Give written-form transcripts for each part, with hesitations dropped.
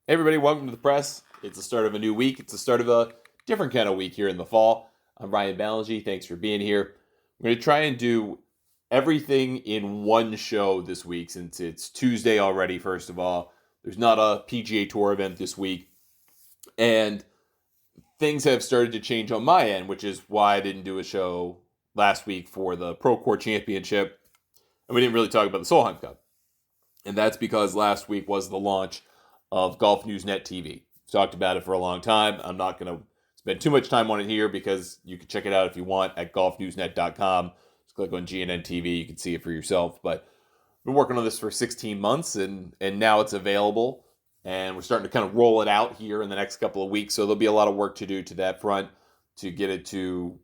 Hey everybody, welcome to the press. It's the start of a new week. It's the start of a different kind of week here in the fall. I'm Ryan Balaji. Thanks for being here. We're going to try and do everything in one show this week since it's Tuesday already, first of all. There's not a PGA Tour event this week. And things have started to change on my end, which is why I didn't do a show last week for the Korn Championship. And we didn't really talk about the Solheim Cup. And that's because last week was the launch of Golf News Net TV. Talked about it for a long time. I'm not going to spend too much time on it here because you can check it out if you want at golfnewsnet.com. Just click on GNN TV. You can see it for yourself. But I've been working on this for 16 months, and now it's available. And we're starting to kind of roll it out here in the next couple of weeks. So there'll be a lot of work to do to that front to get it to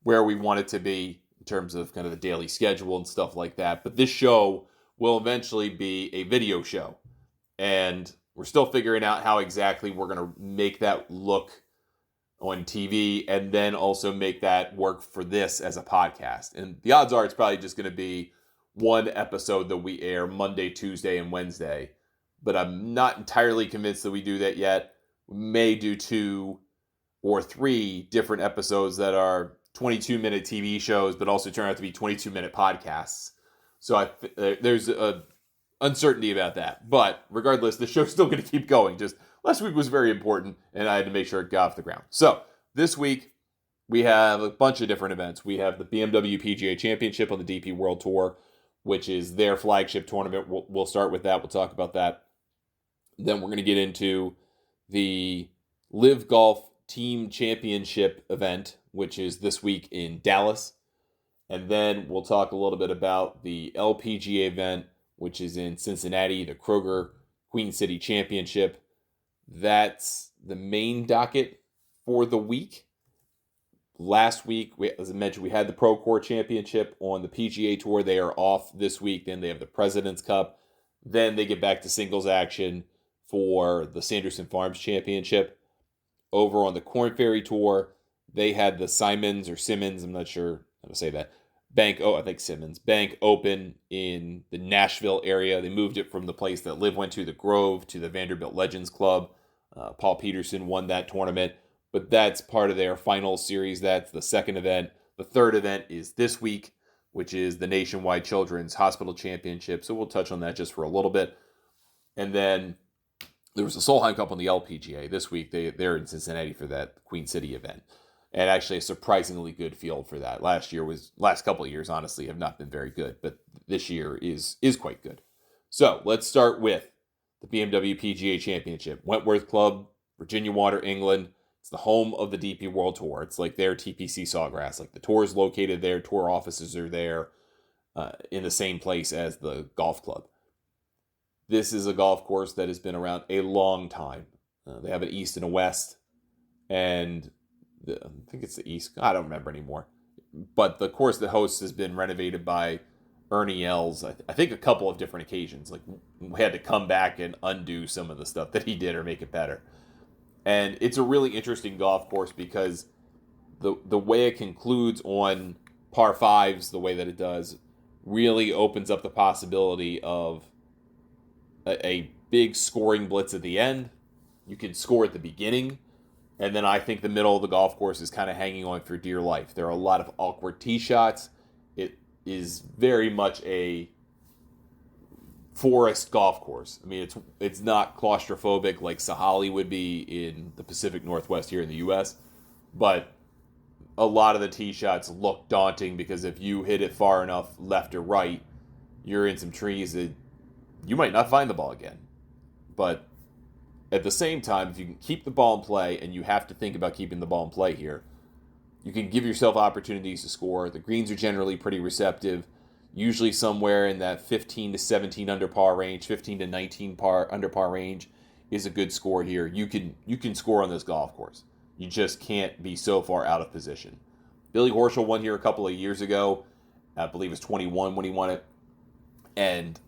where we want it to be in terms of kind of the daily schedule and stuff like that. But this show will eventually be a video show. And we're still figuring out how exactly we're going to make that look on TV and then also make that work for this as a podcast. And the odds are it's probably just going to be one episode that we air Monday, Tuesday, and Wednesday. But I'm not entirely convinced that we do that yet. We may do 2 or 3 different episodes that are 22-minute TV shows, but also turn out to be 22-minute podcasts. So there's a uncertainty about that. But regardless, the show's still going to keep going. Just last week was very important, and I had to make sure it got off the ground. So this week, we have a bunch of different events. We have the BMW PGA Championship on the DP World Tour, which is their flagship tournament. We'll start with that. We'll talk about that. Then we're going to get into the LIV Golf Team Championship event, which is this week in Dallas. And then we'll talk a little bit about the LPGA event, which is in Cincinnati, the Kroger Queen City Championship. That's the main docket for the week. Last week, as I mentioned, we had the Korn Championship on the PGA Tour. They are off this week. Then they have the President's Cup. Then they get back to singles action for the Sanderson Farms Championship. Over on the Korn Ferry Tour, they had the Simmons, I'm not sure how to say that, Bank Open in the Nashville area. They moved it from the place that Liv went to, the Grove, to the Vanderbilt Legends Club. Paul Peterson won that tournament, but that's part of their final series. That's the second event. The third event is this week, which is the Nationwide Children's Hospital Championship. So we'll touch on that just for a little bit. And then there was the Solheim Cup on the LPGA. This week, they're in Cincinnati for that Queen City event. And actually a surprisingly good field for that. Last couple of years, honestly, have not been very good. But this year is quite good. So let's start with the BMW PGA Championship. Wentworth Club, Virginia Water, England. It's the home of the DP World Tour. It's like their TPC Sawgrass. Like the tour is located there. Tour offices are there in the same place as the golf club. This is a golf course that has been around a long time. They have an east and a west. And I think it's the east. I don't remember anymore. But the course that hosts has been renovated by Ernie Els, I think a couple of different occasions. Like we had to come back and undo some of the stuff that he did or make it better. And it's a really interesting golf course because the way it concludes on par 5s, the way that it does, really opens up the possibility of a big scoring blitz at the end. You can score at the beginning. And then I think the middle of the golf course is kind of hanging on for dear life. There are a lot of awkward tee shots. It is very much a forest golf course. I mean, it's not claustrophobic like Sahali would be in the Pacific Northwest here in the U.S., but a lot of the tee shots look daunting because if you hit it far enough left or right, you're in some trees that you might not find the ball again. But at the same time, if you can keep the ball in play, and you have to think about keeping the ball in play here, you can give yourself opportunities to score. The greens are generally pretty receptive, usually somewhere in that 15 to 17 under par range, 15 to 19 under par range is a good score here. You can score on this golf course. You just can't be so far out of position. Billy Horschel won here a couple of years ago. I believe it was 21 when he won it. And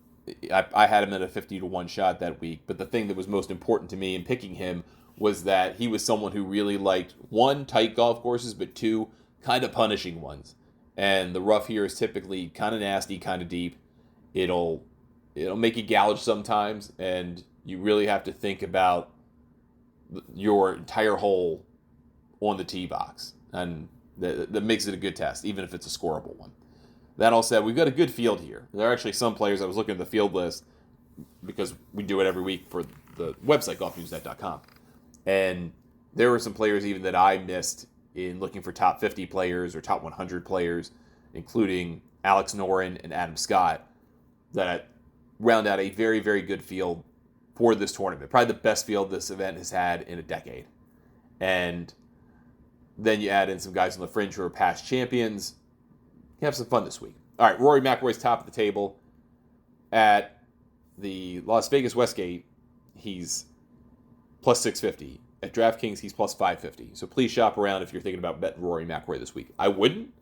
I had him at a 50-1 shot that week, but the thing that was most important to me in picking him was that he was someone who really liked, 1, tight golf courses, but 2, kind of punishing ones. And the rough here is typically kind of nasty, kind of deep. It'll make you gouge sometimes, and you really have to think about your entire hole on the tee box. And that makes it a good test, even if it's a scoreable one. That all said, we've got a good field here. There are actually some players, I was looking at the field list, because we do it every week for the website, golfnewsnet.com. And there were some players even that I missed in looking for top 50 players or top 100 players, including Alex Noren and Adam Scott, that round out a very, very good field for this tournament. Probably the best field this event has had in a decade. And then you add in some guys on the fringe who are past champions. You have some fun this week. All right, Rory McIlroy's top of the table at the Las Vegas Westgate. He's plus 650. At DraftKings, he's plus 550. So please shop around if you're thinking about betting Rory McIlroy this week. I wouldn't.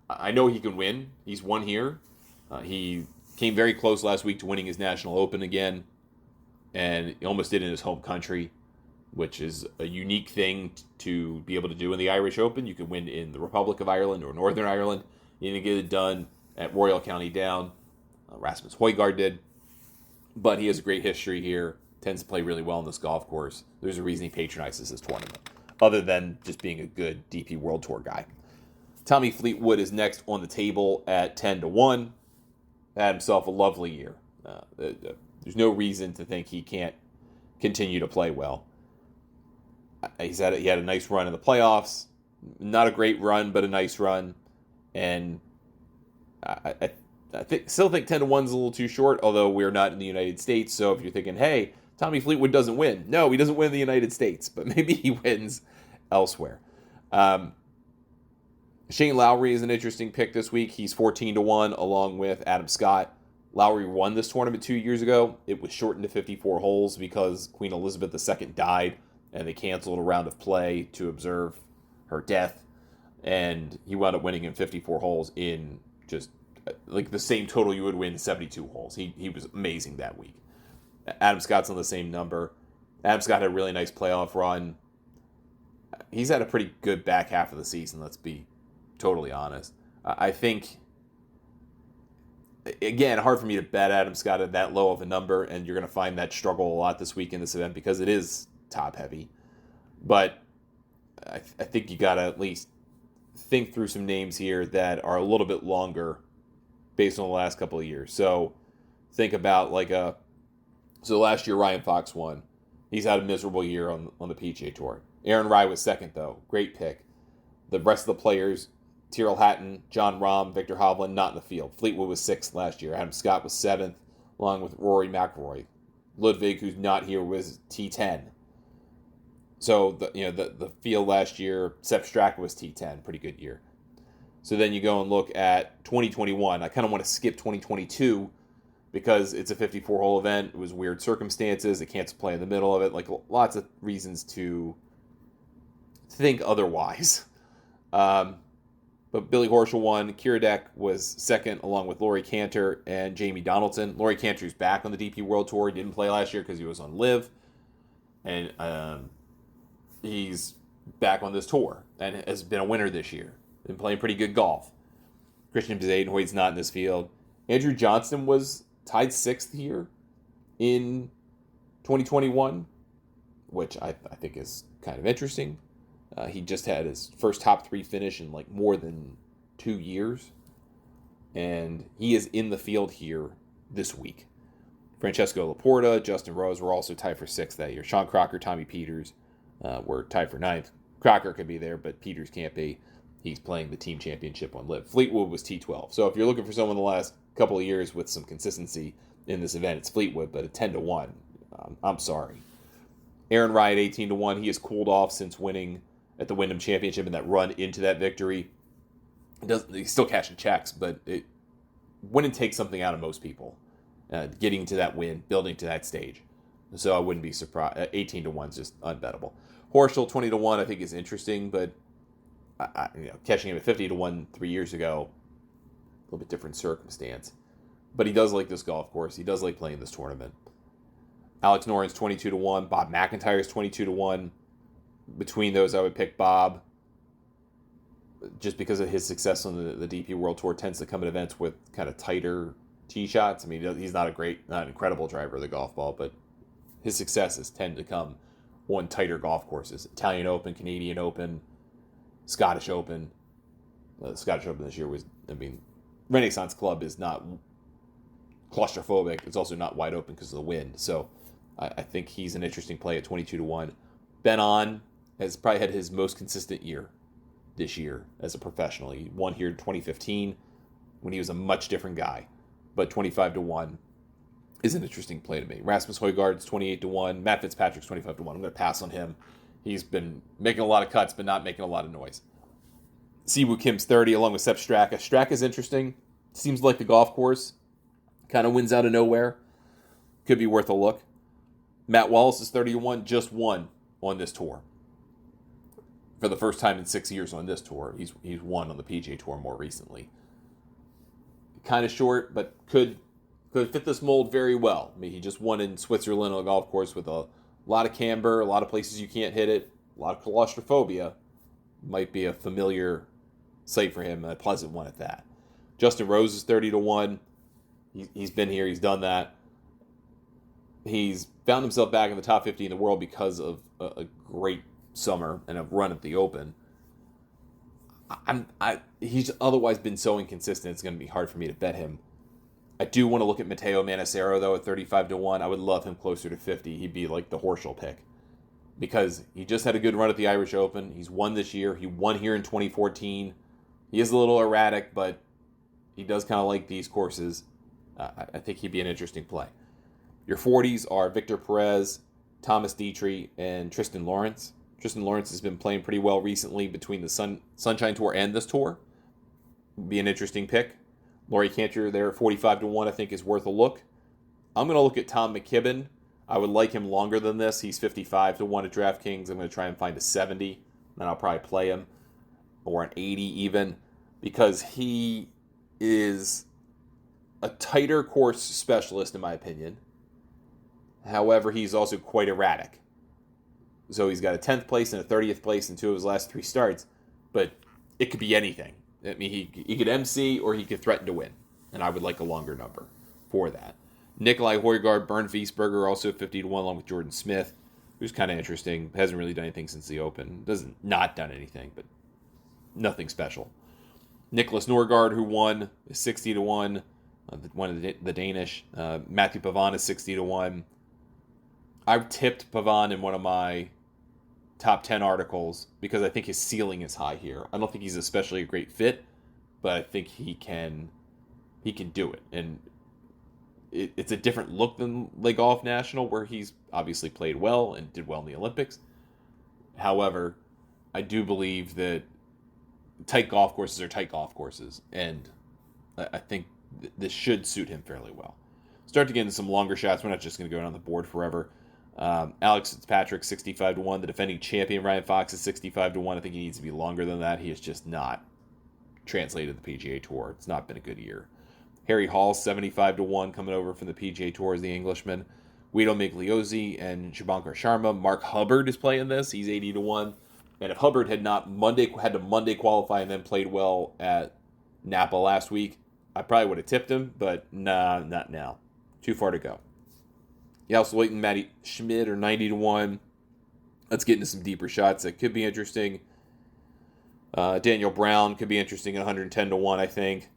I know he can win. He's won here. He came very close last week to winning his National Open again, and he almost did in his home country, which is a unique thing to be able to do in the Irish Open. You can win in the Republic of Ireland or Northern Ireland. You didn't get it done at Royal County Down. Rasmus Højgaard did. But he has a great history here. Tends to play really well on this golf course. There's a reason he patronizes this tournament, other than just being a good DP World Tour guy. Tommy Fleetwood is next on the table at 10-1. Had himself a lovely year. There's no reason to think he can't continue to play well. He had a nice run in the playoffs. Not a great run, but a nice run. And I still think 10-1 is a little too short, although we're not in the United States. So if you're thinking, hey, Tommy Fleetwood doesn't win. No, he doesn't win in the United States, but maybe he wins elsewhere. Shane Lowry is an interesting pick this week. He's 14-1 along with Adam Scott. Lowry won this tournament 2 years ago. It was shortened to 54 holes because Queen Elizabeth II died, and they canceled a round of play to observe her death. And he wound up winning in 54 holes in just like the same total you would win in 72 holes. He was amazing that week. Adam Scott's on the same number. Adam Scott had a really nice playoff run. He's had a pretty good back half of the season, let's be totally honest. I think, again, hard for me to bet Adam Scott at that low of a number, and you're going to find that struggle a lot this week in this event because it is top heavy. But I think you got to at least think through some names here that are a little bit longer based on the last couple of years. So think about so last year Ryan Fox won. He's had a miserable year on the PGA Tour. Aaron Rai was second, though. Great pick. The rest of the players, Tyrrell Hatton, John Rahm, Victor Hovland, not in the field. Fleetwood was sixth last year. Adam Scott was seventh, along with Rory McIlroy. Ludwig, who's not here, was T10. So the field last year, Sepp Straka was T10, pretty good year. So then you go and look at 2021. I kind of want to skip 2022 because it's a 54-hole event. It was weird circumstances. They canceled play in the middle of it. Like lots of reasons to think otherwise. But Billy Horschel won. Kiradech was second, along with Laurie Cantor and Jamie Donaldson. Laurie Cantor's back on the DP World Tour. He didn't play last year because he was on LIV. And he's back on this tour and has been a winner this year. Been playing pretty good golf. Christian Bezuidenhout's not in this field. Andrew Johnston was tied sixth here in 2021, which I think is kind of interesting. He just had his first top three finish in like more than 2 years. And he is in the field here this week. Francesco Laporta, Justin Rose were also tied for sixth that year. Sean Crocker, Tommy Peters were tied for ninth. Crocker could be there, but Peters can't be. He's playing the team championship on LIV. Fleetwood was T12. So if you're looking for someone the last couple of years with some consistency in this event, it's Fleetwood, but at 10-1, I'm sorry. Aaron Rai at 18-1. He has cooled off since winning at the Wyndham Championship and that run into that victory. He's still cashing checks, but it wouldn't take something out of most people. Getting to that win, building to that stage. So I wouldn't be surprised. 18-1 is just unbettable. Horschel 20-1 I think is interesting, but catching him at 50-1 3 years ago, a little bit different circumstance. But he does like this golf course. He does like playing this tournament. Alex Noren's 22-1. Bob McIntyre's 22-1. Between those, I would pick Bob, just because of his success on the DP World Tour. Tends to come at events with kind of tighter tee shots. I mean, he's not an incredible driver of the golf ball, but his successes tend to come on tighter golf courses. Italian Open, Canadian Open, Scottish Open. The Scottish Open this year was, Renaissance Club is not claustrophobic. It's also not wide open because of the wind. So I think he's an interesting play at 22-1. Ben On has probably had his most consistent year this year as a professional. He won here in 2015 when he was a much different guy. But 25-1 is an interesting play to me. Rasmus Højgaard's 28-1. Matt Fitzpatrick's 25-1. I'm going to pass on him. He's been making a lot of cuts, but not making a lot of noise. Siwoo Kim's 30, along with Sepp Straka. Straka's interesting. Seems like the golf course kind of wins out of nowhere. Could be worth a look. Matt Wallace is 31, just won on this tour. For the first time in 6 years on this tour. He's won on the PGA Tour more recently. Kind of short, but could fit this mold very well. He just won in Switzerland on a golf course with a lot of camber, a lot of places you can't hit it, a lot of claustrophobia. Might be a familiar sight for him, and a pleasant one at that. Justin Rose is 30-1. He's been here. He's done that. He's found himself back in the top 50 in the world because of a great summer and a run at the Open. He's otherwise been so inconsistent, it's going to be hard for me to bet him. I do want to look at Matteo Manassero, though, at 35-1. I would love him closer to 50. He'd be like the Horschel pick. Because he just had a good run at the Irish Open. He's won this year. He won here in 2014. He is a little erratic, but he does kind of like these courses. I think he'd be an interesting play. Your 40s are Victor Perez, Thomas Dietrich, and Tristan Lawrence. Tristan Lawrence has been playing pretty well recently between the Sunshine Tour and this tour. Be an interesting pick. Laurie Cantor there at 45-1 I think is worth a look. I'm going to look at Tom McKibben. I would like him longer than this. He's 55-1 at DraftKings. I'm going to try and find a 70. Then I'll probably play him. Or an 80 even. Because he is a tighter course specialist in my opinion. However, he's also quite erratic. So he's got a 10th place and a 30th place in 2 of his last 3 starts. But it could be anything. He could MC or he could threaten to win. And I would like a longer number for that. Nikolai Højgaard, Bernd Wiesberger, also 50-1 along with Jordan Smith, who's kind of interesting. Hasn't really done anything since the Open. Doesn't not done anything, but nothing special. Nicholas Norgard, who won, is 60-1. One of the Danish. Matthew Pavon is 60-1. I tipped Pavon in one of my top 10 articles because I think his ceiling is high here. I don't think he's especially a great fit, but I think he can do it. And it's a different look than LIV Golf National, where he's obviously played well and did well in the Olympics. However, I do believe that tight golf courses are tight golf courses, and I think this should suit him fairly well. Start to get into some longer shots. We're not just going to go down the board forever. Alex Fitzpatrick, 65-1. The defending champion, Ryan Fox, is 65-1. I think he needs to be longer than that. He has just not translated the PGA Tour. It's not been a good year. Harry Hall, 75-1, coming over from the PGA Tour as the Englishman. Guido Migliozzi and Shubhankar Sharma. Mark Hubbard is playing this. He's 80-1. And if Hubbard had to Monday qualify and then played well at Napa last week, I probably would have tipped him, but nah, not now. Too far to go. Yals Leighton, Matty Schmidt are 90-1. Let's get into some deeper shots that could be interesting. Daniel Brown could be interesting at 110-1, I think.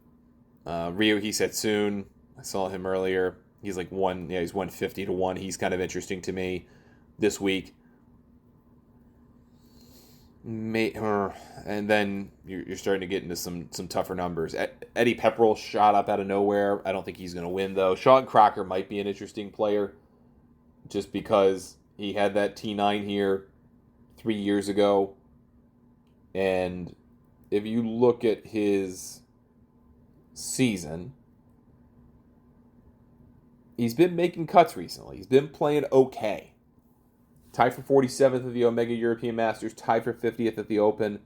Ryo Hisetsun, I saw him earlier. He's like he's 150-1. He's kind of interesting to me this week. And then you're starting to get into some tougher numbers. Eddie Pepperell shot up out of nowhere. I don't think he's going to win, though. Sean Crocker might be an interesting player just because he had that T9 here 3 years ago. And if you look at his season, he's been making cuts recently. He's been playing okay. Tied for 47th at the Omega European Masters, tied for 50th at the Open,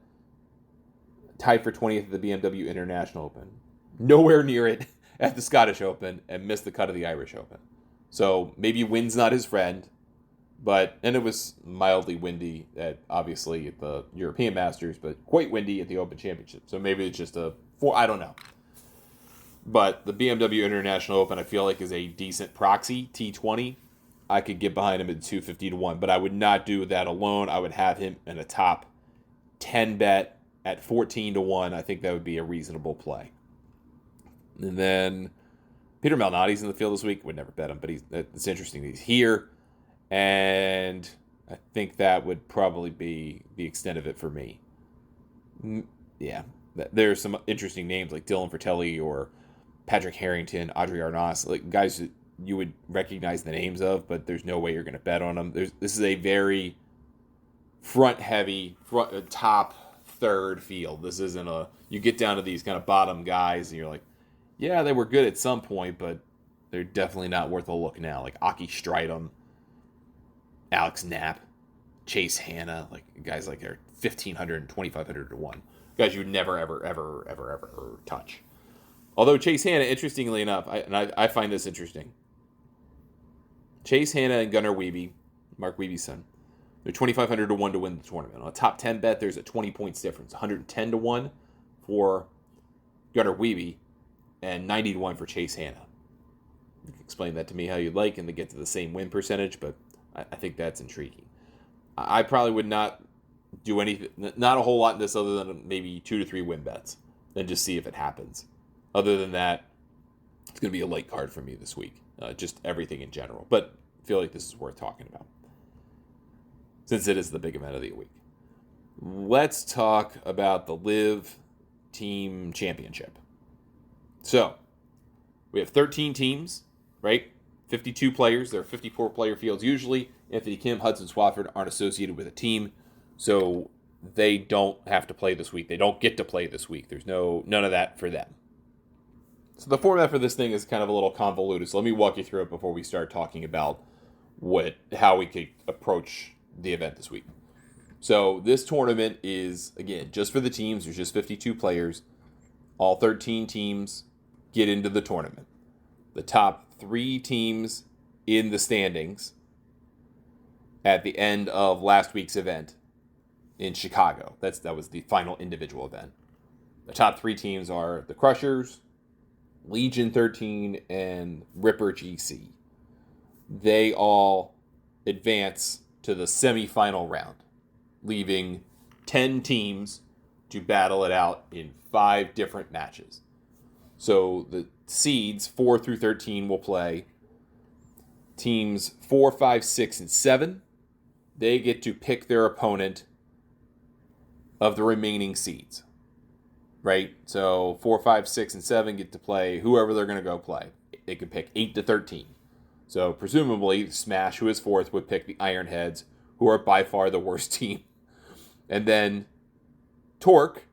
tied for 20th at the BMW International Open. Nowhere near it at the Scottish Open, and missed the cut of the Irish Open. So maybe wind's not his friend, and it was mildly windy at the European Masters, but quite windy at the Open Championship. So maybe it's just I don't know. But the BMW International Open, I feel like, is a decent proxy, T20, I could get behind him at 250 to 1, but I would not do that alone. I would have him in a top 10 bet at 14 to 1. I think that would be a reasonable play. And then Peter Malnati's in the field this week. Would never bet him, but it's interesting. He's here, and I think that would probably be the extent of it for me. Yeah, there's some interesting names like Dylan Fratelli or Patrick Harrington, Audrey Arnaus, like guys that you would recognize the names of, but there's no way you're going to bet on them. This is a very front-heavy, top third field. This isn't you get down to these kind of bottom guys, and you're like, yeah, they were good at some point, but they're definitely not worth a look now. Like Aki Stridham, Alex Knapp, Chase Hanna, like guys like they're 1,500 and 2,500 to 1. Guys you would never, ever touch. Although Chase Hanna, interestingly enough, I find this interesting. Chase Hanna and Gunnar Wiebe, Mark Wiebe's son, they're 2,500 to 1 to win the tournament. On a top 10 bet, there's a 20 points difference. 110 to 1 for Gunnar Wiebe and 90 to 1 for Chase Hanna. You can explain that to me how you'd like and to get to the same win percentage, but I think that's intriguing. I probably would not do anything, not a whole lot in this other than maybe 2 to 3 win bets, then just see if it happens. Other than that, it's going to be a late card for me this week. Just everything in general. But I feel like this is worth talking about, since it is the big event of the week. Let's talk about the LIV Team Championship. So, we have 13 teams, right? 52 players. There are 54 player fields usually. Anthony Kim, Hudson Swafford aren't associated with a team, so they don't have to play this week. They don't get to play this week. There's none of that for them. So the format for this thing is kind of a little convoluted. So let me walk you through it before we start talking about how we could approach the event this week. So this tournament is, again, just for the teams. There's just 52 players. All 13 teams get into the tournament. The top 3 teams in the standings at the end of last week's event in Chicago. That was the final individual event. The top 3 teams are the Crushers, Legion 13, and Ripper GC. They all advance to the semifinal round, leaving 10 teams to battle it out in 5 different matches. So the seeds 4 through 13 will play. Teams 4, 5, 6, and 7, they get to pick their opponent of the remaining seeds. Right? So 4, 5, 6, and 7 get to play whoever they're going to go play. They could pick 8 to 13. So presumably Smash, who is 4th, would pick the Ironheads, who are by far the worst team. And then Torque,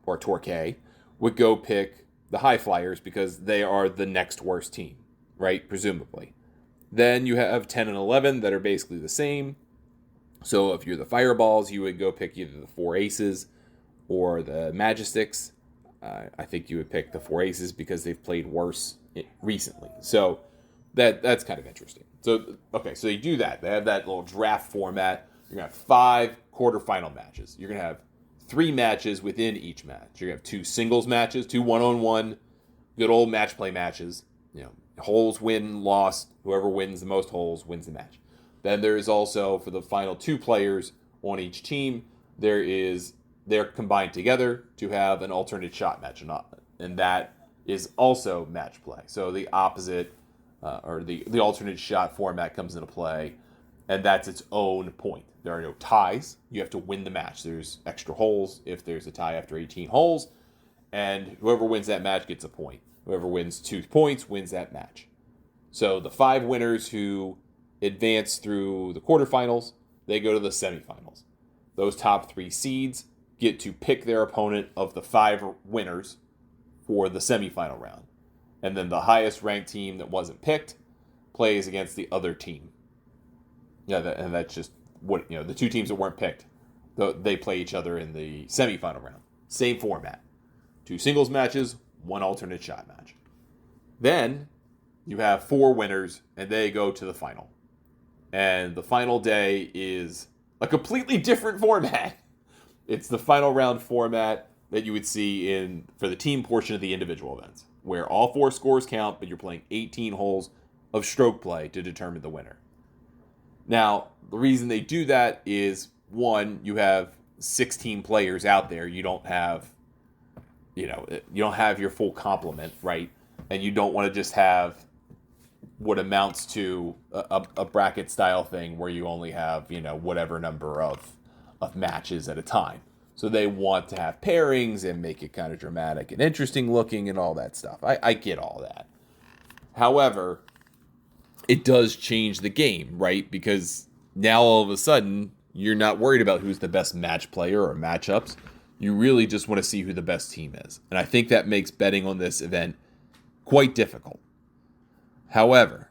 or Torque, would go pick the High Flyers because they are the next worst team, right? Presumably. Then you have 10 and 11 that are basically the same. So if you're the Fireballs, you would go pick either the 4 Aces or the Magistics. I think you would pick the 4 Aces because they've played worse recently. So that's kind of interesting. So, okay, so you do that. They have that little draft format. You're going to have 5 quarterfinal matches. You're going to have 3 matches within each match. You're going to have 2 singles matches, 2 one-on-one, good old match play matches. Holes win, lost. Whoever wins the most holes wins the match. Then there is also, for the final 2 players on each team, they're combined together to have an alternate shot match, and that is also match play. So the opposite, or the alternate shot format comes into play, and that's its own point. There are no ties. You have to win the match. There's extra holes if there's a tie after 18 holes, and whoever wins that match gets a point. Whoever wins 2 points wins that match. So the 5 winners who advance through the quarterfinals, they go to the semifinals. Those top 3 seeds get to pick their opponent of the 5 winners for the semifinal round. And then the highest ranked team that wasn't picked plays against the other team. And that's just what, the 2 teams that weren't picked, they play each other in the semifinal round. Same format. 2 singles matches, 1 alternate shot match. Then you have 4 winners, and they go to the final. And the final day is a completely different format. It's the final round format that you would see for the team portion of the individual events, where all 4 scores count, but you're playing 18 holes of stroke play to determine the winner. Now, the reason they do that is, one, you have 16 players out there. You don't have your full complement, right? And you don't want to just have what amounts to a bracket style thing where you only have, whatever number of matches at a time. So they want to have pairings and make it kind of dramatic and interesting looking and all that stuff. I get all that. However, it does change the game, right? Because now all of a sudden, you're not worried about who's the best match player or matchups. You really just want to see who the best team is. And I think that makes betting on this event quite difficult. However,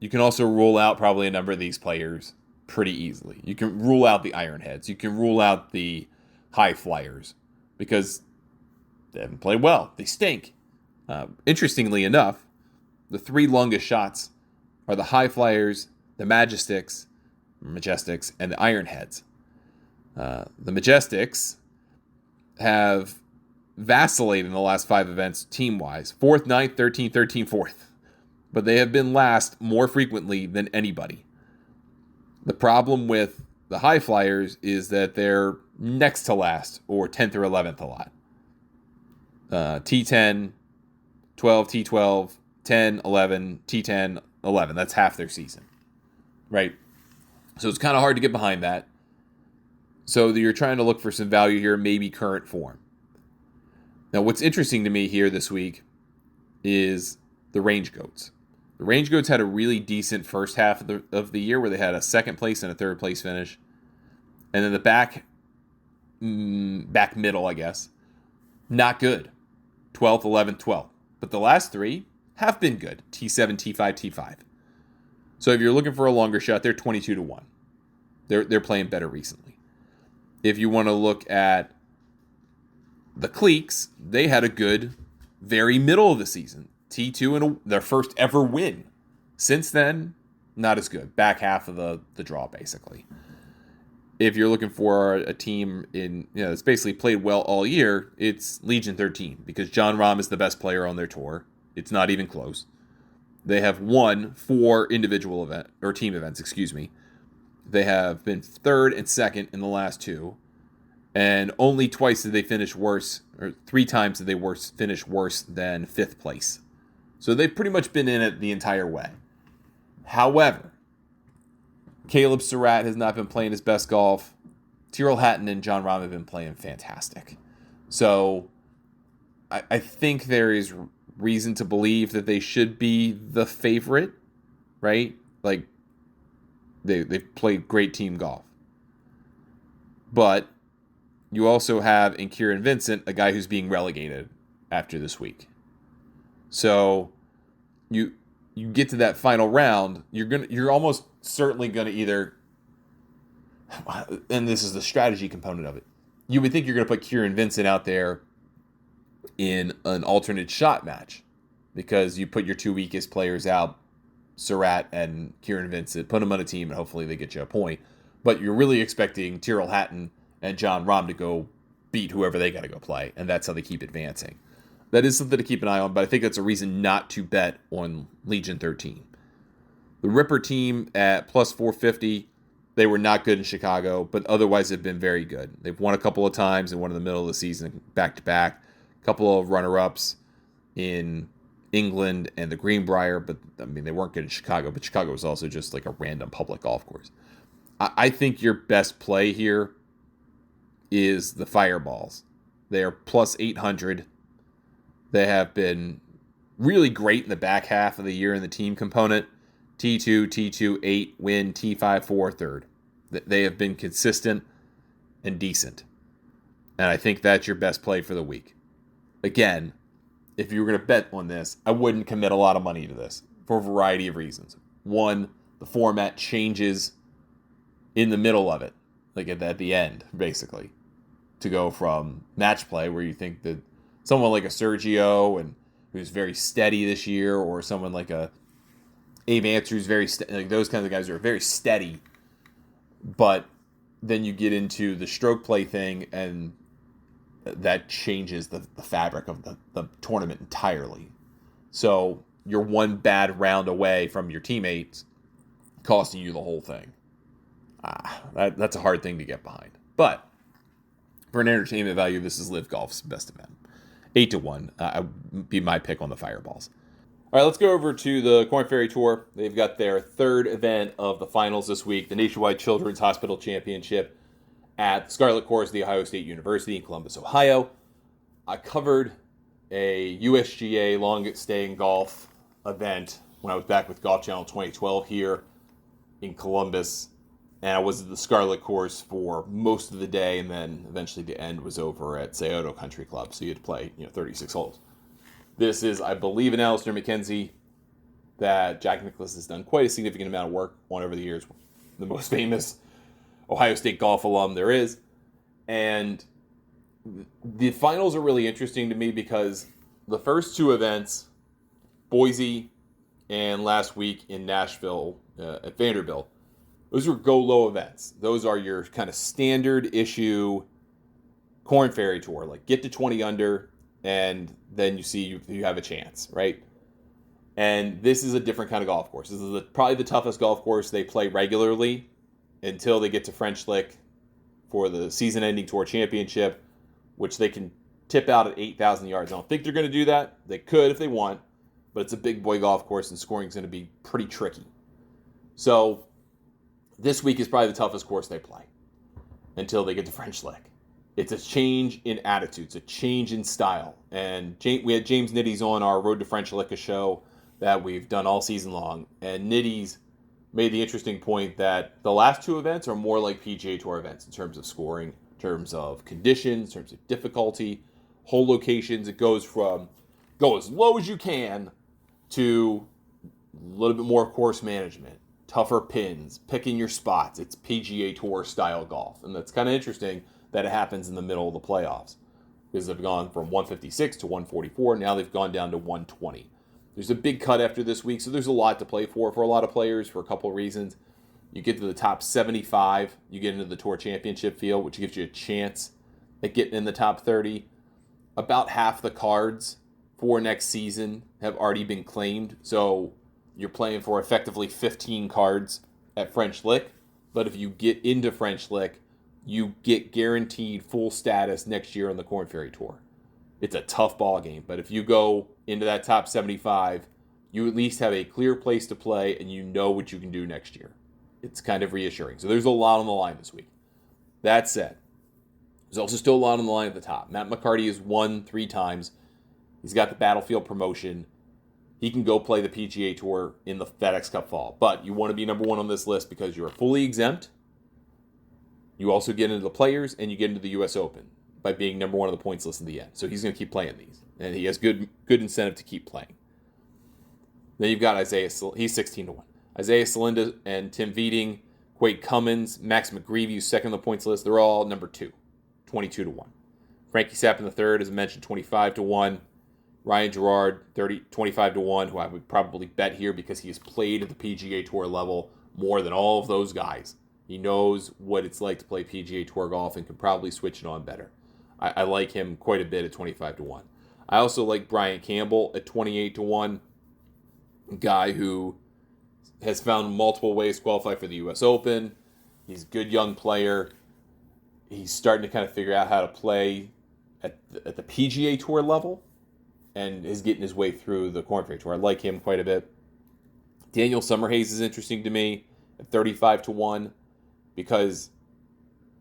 you can also rule out probably a number of these players pretty easily. You can rule out the Ironheads. You can rule out the High Flyers because they haven't played well. They stink. Interestingly enough, the three longest shots are the High Flyers, the Majestics, and the Ironheads. The Majestics have vacillated in the last 5 events team-wise. 4th, 9th, 13th, 13th, 4th. But they have been last more frequently than anybody. The problem with the High Flyers is that they're next to last, or 10th or 11th a lot. T10, 12, T12, 10, 11, T10, 11. That's half their season, right? So it's kind of hard to get behind that. So you're trying to look for some value here, maybe current form. Now, what's interesting to me here this week is the Range Goats. The Range Goats had a really decent first half of the year where they had a second place and a third place finish. And then the back middle, I guess, not good. 12th, 11th, 12th. But the last 3 have been good. T7, T5, T5. So if you're looking for a longer shot, they're 22-1. They're playing better recently. If you want to look at the Cliques, they had a good very middle of the season. T2 and their first ever win. Since then, not as good. Back half of the draw, basically. If you're looking for a team that's basically played well all year, it's Legion 13 because John Rahm is the best player on their tour. It's not even close. They have won 4 individual team events. They have been 3rd and 2nd in the last 2, and only twice did they finish worse, or 3 times did they finish worse than 5th place. So they've pretty much been in it the entire way. However, Caleb Surratt has not been playing his best golf. Tyrrell Hatton and John Rahm have been playing fantastic. So I think there is reason to believe that they should be the favorite, right? Like, they've played great team golf. But you also have in Kieran Vincent a guy who's being relegated after this week. So you get to that final round, you're almost certainly going to either, and this is the strategy component of it, you would think you're going to put Kieran Vincent out there in an alternate shot match because you put your 2 weakest players out, Surratt and Kieran Vincent, put them on a team and hopefully they get you a point. But you're really expecting Tyrrell Hatton and John Rahm to go beat whoever they got to go play, and that's how they keep advancing. That is something to keep an eye on, but I think that's a reason not to bet on Legion 13. The Ripper team at plus 450, they were not good in Chicago, but otherwise have been very good. They've won a couple of times and won in the middle of the season back-to-back. A couple of runner-ups in England and the Greenbrier, but I mean, they weren't good in Chicago, but Chicago was also just like a random public golf course. I think your best play here is the Fireballs. They are plus 800. They have been really great in the back half of the year in the team component. T2, T2, 8, win, T5, 4, third. They have been consistent and decent. And I think that's your best play for the week. Again, if you were going to bet on this, I wouldn't commit a lot of money to this for a variety of reasons. One, the format changes in the middle of it, like at the end, basically, to go from match play where you think that someone like a Sergio and who's very steady this year, or someone like a Abe Answer who's very like those kinds of guys who are very steady, but then you get into the stroke play thing and that changes the fabric of the tournament entirely. So you're one bad round away from your teammates costing you the whole thing. That's a hard thing to get behind. But for an entertainment value, this is LIV Golf's best event. 8-1 would be my pick on the Fireballs. All right, let's go over to the Korn Ferry Tour. They've got their third event of the finals this week, the Nationwide Children's Hospital Championship at the Scarlet Course of The Ohio State University in Columbus, Ohio. I covered a USGA long staying golf event when I was back with Golf Channel 2012 here in Columbus. And I was at the Scarlet Course for most of the day, and then eventually the end was over at Scioto Country Club. So you had to play 36 holes. This is, I believe, an Alistair McKenzie that Jack Nicklaus has done quite a significant amount of work on over the years. The most famous Ohio State golf alum there is. And the finals are really interesting to me because the first two events, Boise and last week in Nashville at Vanderbilt, those were go-low events. Those are your kind of standard issue Korn Ferry Tour. Like, get to 20 under, and then you see you have a chance, right? And this is a different kind of golf course. This is probably the toughest golf course they play regularly until they get to French Lick for the season-ending Tour Championship, which they can tip out at 8,000 yards. I don't think they're going to do that. They could if they want, but it's a big boy golf course, and scoring is going to be pretty tricky. So this week is probably the toughest course they play until they get to French Lick. It's a change in attitudes, a change in style. And we had James Nitties on our Road to French Lick show that we've done all season long. And Nitties made the interesting point that the last two events are more like PGA Tour events in terms of scoring, in terms of conditions, in terms of difficulty, hole locations. It goes from go as low as you can to a little bit more course management, tougher pins, picking your spots. It's PGA Tour style golf. And that's kind of interesting that it happens in the middle of the playoffs, because they've gone from 156 to 144. Now they've gone down to 120. There's a big cut after this week, so there's a lot to play for a lot of players for a couple of reasons. You get to the top 75, you get into the Tour Championship field, which gives you a chance at getting in the top 30. About half the cards for next season have already been claimed, so you're playing for effectively 15 cards at French Lick. But if you get into French Lick, you get guaranteed full status next year on the Korn Ferry Tour. It's a tough ball game, but if you go into that top 75, you at least have a clear place to play and you know what you can do next year. It's kind of reassuring. So there's a lot on the line this week. That said, there's also still a lot on the line at the top. Matt McCarty has won 3 times. He's got the Battlefield promotion. He can go play the PGA Tour in the FedEx Cup Fall. But you want to be number one on this list because you're fully exempt. You also get into the Players, and you get into the U.S. Open by being number one on the points list in the end. So he's going to keep playing these, and he has good incentive to keep playing. Then you've got Isaiah. He's 16-1. Isaiah Salinda and Tim Vieding, Quade Cummins, Max McGreevy, second on the points list. They're all number 2, 22-1. Frankie Sapp III, as I mentioned, 25-1. Ryan Gerard, 25-1, who I would probably bet here because he has played at the PGA Tour level more than all of those guys. He knows what it's like to play PGA Tour golf and can probably switch it on better. I like him quite a bit at 25-1. I also like Brian Campbell at 28-1, a guy who has found multiple ways to qualify for the U.S. Open. He's a good young player. He's starting to kind of figure out how to play at the PGA Tour level and is getting his way through the Korn Ferry Tour. I like him quite a bit. Daniel Summerhays is interesting to me at 35-1 because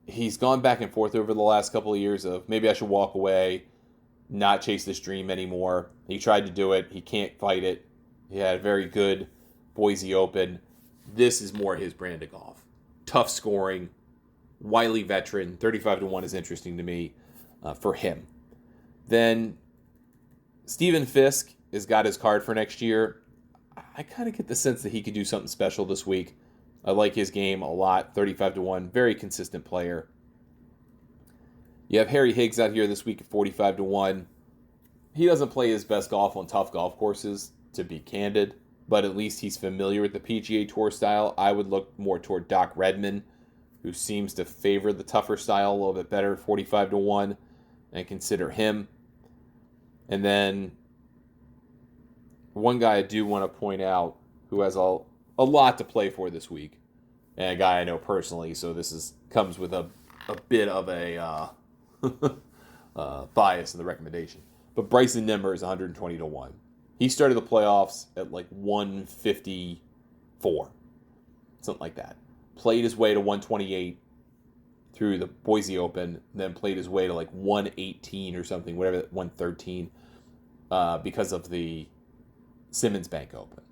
he's gone back and forth over the last couple of years of maybe I should walk away, not chase this dream anymore. He tried to do it. He can't fight it. He had a very good Boise Open. This is more his brand of golf. Tough scoring, wily veteran. 35-1 is interesting to me for him. Then Stephen Fisk has got his card for next year. I kind of get the sense that he could do something special this week. I like his game a lot. 35-1, very consistent player. You have Harry Higgs out here this week at 45-1. He doesn't play his best golf on tough golf courses, to be candid, but at least he's familiar with the PGA Tour style. I would look more toward Doc Redman, who seems to favor the tougher style a little bit better, 45-1, and consider him. And then one guy I do want to point out who has a lot to play for this week, and a guy I know personally, so this comes with a bit of a bias in the recommendation. But Bryson Nimmer is 120 to 1. He started the playoffs at like 154, something like that. Played his way to 128 through the Boise Open, then played his way to like 118 or something, whatever, 113, because of the Simmons Bank Open.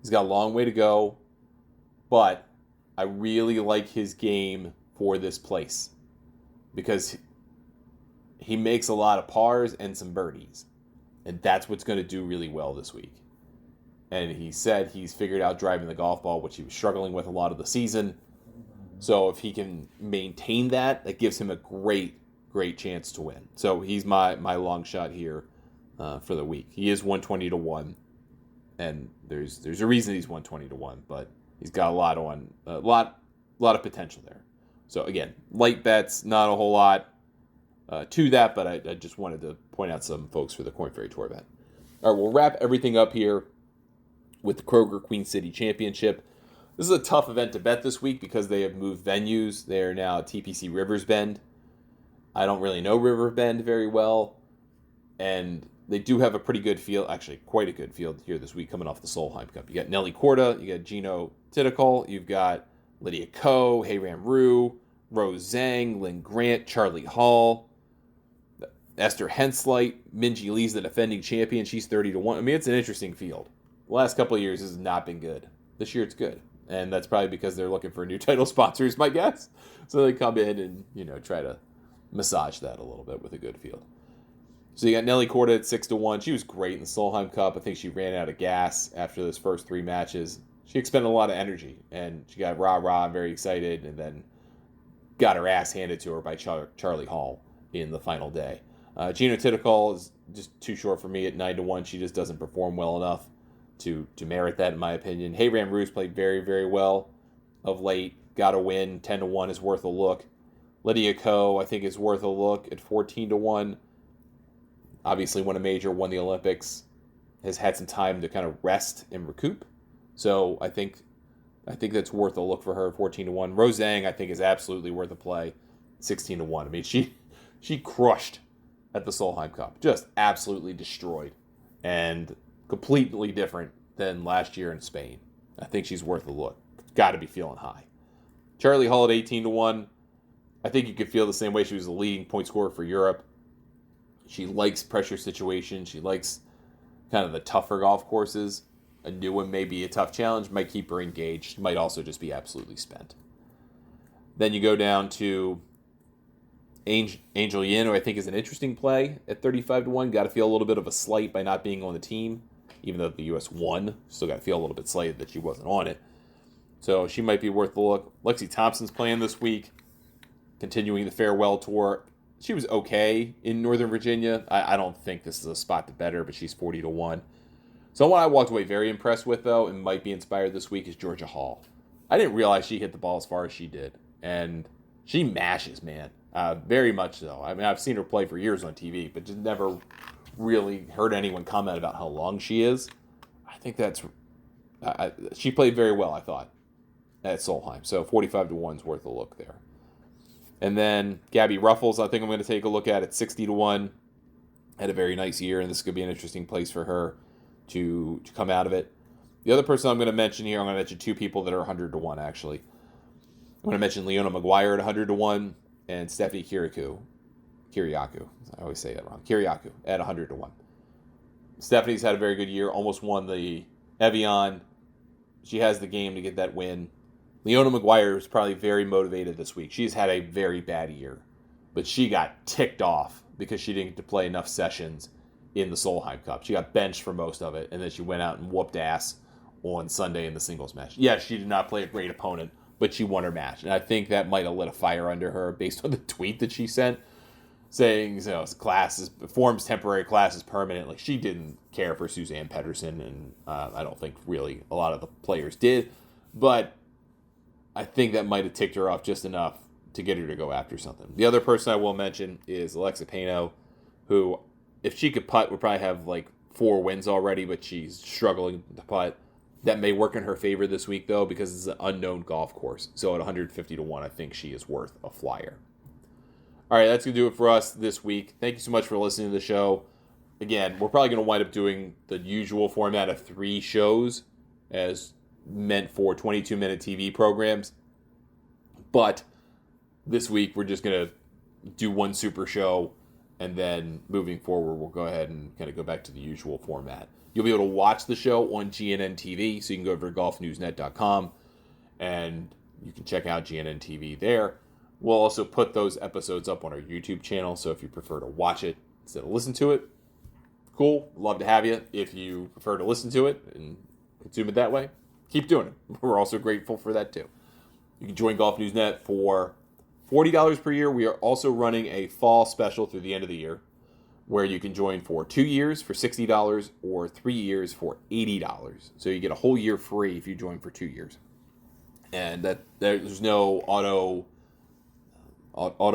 He's got a long way to go, but I really like his game for this place because he makes a lot of pars and some birdies, and that's what's going to do really well this week. And he said he's figured out driving the golf ball, which he was struggling with a lot of the season. So if he can maintain that, that gives him a great chance to win. So he's my long shot here for the week. He is 120 to 1, and there's a reason he's 120 to 1, but he's got a lot of potential there. So again, light bets, not a whole lot to that, but I just wanted to point out some folks for the Korn Ferry Tour bet. All right, we'll wrap everything up here with the Kroger Queen City Championship. This is a tough event to bet this week because they have moved venues. They are now at TPC Rivers Bend. I don't really know River Bend very well, and they do have a pretty good field, actually quite a good field here this week coming off the Solheim Cup. You got Nelly Korda, you got Gino Titicol, you've got Lydia Ko, Heyram Rue, Rose Zhang, Lynn Grant, Charlie Hall, Esther Hensleit, Minji Lee's the defending champion. She's 30 to 1. I mean, it's an interesting field. The last couple of years has not been good. This year it's good. And that's probably because they're looking for new title sponsors, my guess. So they come in and, try to massage that a little bit with a good field. So you got Nelly Korda at 6 to 1. She was great in the Solheim Cup. I think she ran out of gas after those first 3 matches. She expended a lot of energy, and she got rah-rah and very excited, and then got her ass handed to her by Charlie Hall in the final day. Gino Titicol is just too short for me at 9 to 1. She just doesn't perform well enough to merit that, in my opinion. Heyram Rue's played very, very well of late. Got a win. 10 to 1 is worth a look. Lydia Ko, I think, is worth a look at 14 to 1. Obviously won a major, won the Olympics, has had some time to kind of rest and recoup. So I think that's worth a look for her, 14 to 1. Rose Zhang, I think, is absolutely worth a play, 16 to 1. I mean, she crushed at the Solheim Cup, just absolutely destroyed, and completely different than last year in Spain. I think she's worth a look. Got to be feeling high. Charlie Hall at 18 to 1. I think you could feel the same way. She was the leading point scorer for Europe. She likes pressure situations. She likes kind of the tougher golf courses. A new one may be a tough challenge, might keep her engaged, might also just be absolutely spent. Then you go down to Angel Yin, who I think is an interesting play at 35 to 1. Got to feel a little bit of a slight by not being on the team, even though the U.S. won. Still got to feel a little bit slighted that she wasn't on it. So she might be worth a look. Lexi Thompson's playing this week, continuing the farewell tour. She was okay in Northern Virginia. I don't think this is a spot to bet her, but she's 40 to 1. Someone I walked away very impressed with, though, and might be inspired this week is Georgia Hall. I didn't realize she hit the ball as far as she did. And she mashes, man. Very much so. I mean, I've seen her play for years on TV, but just never really heard anyone comment about how long she is. I think that's... she played very well, I thought, at Solheim. So 45 to 1 is worth a look there. And then Gabby Ruffles, I think I'm going to take a look at 60 to 1. Had a very nice year, and this could be an interesting place for her to come out of it. The other person I'm going to mention here, I'm going to mention 2 people that are 100 to 1, actually. I'm going to mention Leona Maguire at 100 to 1 and Stephanie Kiriakou. I always say that wrong. Kiriakou at 100 to 1. Stephanie's had a very good year, almost won the Evian. She has the game to get that win. Leona Maguire is probably very motivated this week. She's had a very bad year, but she got ticked off because she didn't get to play enough sessions in the Solheim Cup. She got benched for most of it, and then she went out and whooped ass on Sunday in the singles match. Yeah, she did not play a great opponent, but she won her match, and I think that might have lit a fire under her based on the tweet that she sent, saying, forms temporary, class is permanent. Like, she didn't care for Suzanne Pedersen, and I don't think really a lot of the players did, but I think that might have ticked her off just enough to get her to go after something. The other person I will mention is Alexa Pano, who, if she could putt, would probably have like 4 wins already, but she's struggling to putt. That may work in her favor this week, though, because it's an unknown golf course. So at 150 to 1, I think she is worth a flyer. All right, that's going to do it for us this week. Thank you so much for listening to the show. Again, we're probably going to wind up doing the usual format of 3 shows as meant for 22-minute TV programs. But this week, we're just going to do 1 super show, and then moving forward, we'll go ahead and kind of go back to the usual format. You'll be able to watch the show on GNN TV, so you can go over to golfnewsnet.com, and you can check out GNN TV there. We'll also put those episodes up on our YouTube channel, so if you prefer to watch it instead of listen to it, cool. Love to have you. If you prefer to listen to it and consume it that way, keep doing it. We're also grateful for that, too. You can join Golf Newsnet for $40 per year. We are also running a fall special through the end of the year, where you can join for 2 years for $60 or 3 years for $80. So you get a whole year free if you join for 2 years. And that there's no auto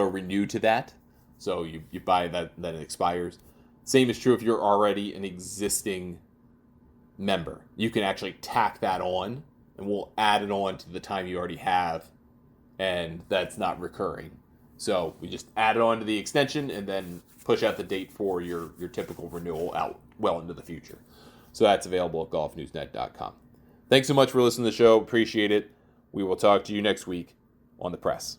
renew to that. So you buy that, then it expires. Same is true if you're already an existing member. You can actually tack that on, and we'll add it on to the time you already have, and that's not recurring. So we just add it on to the extension and then push out the date for your typical renewal out well into the future. So that's available at golfnewsnet.com. Thanks so much for listening to the show. Appreciate it. We will talk to you next week on The Press.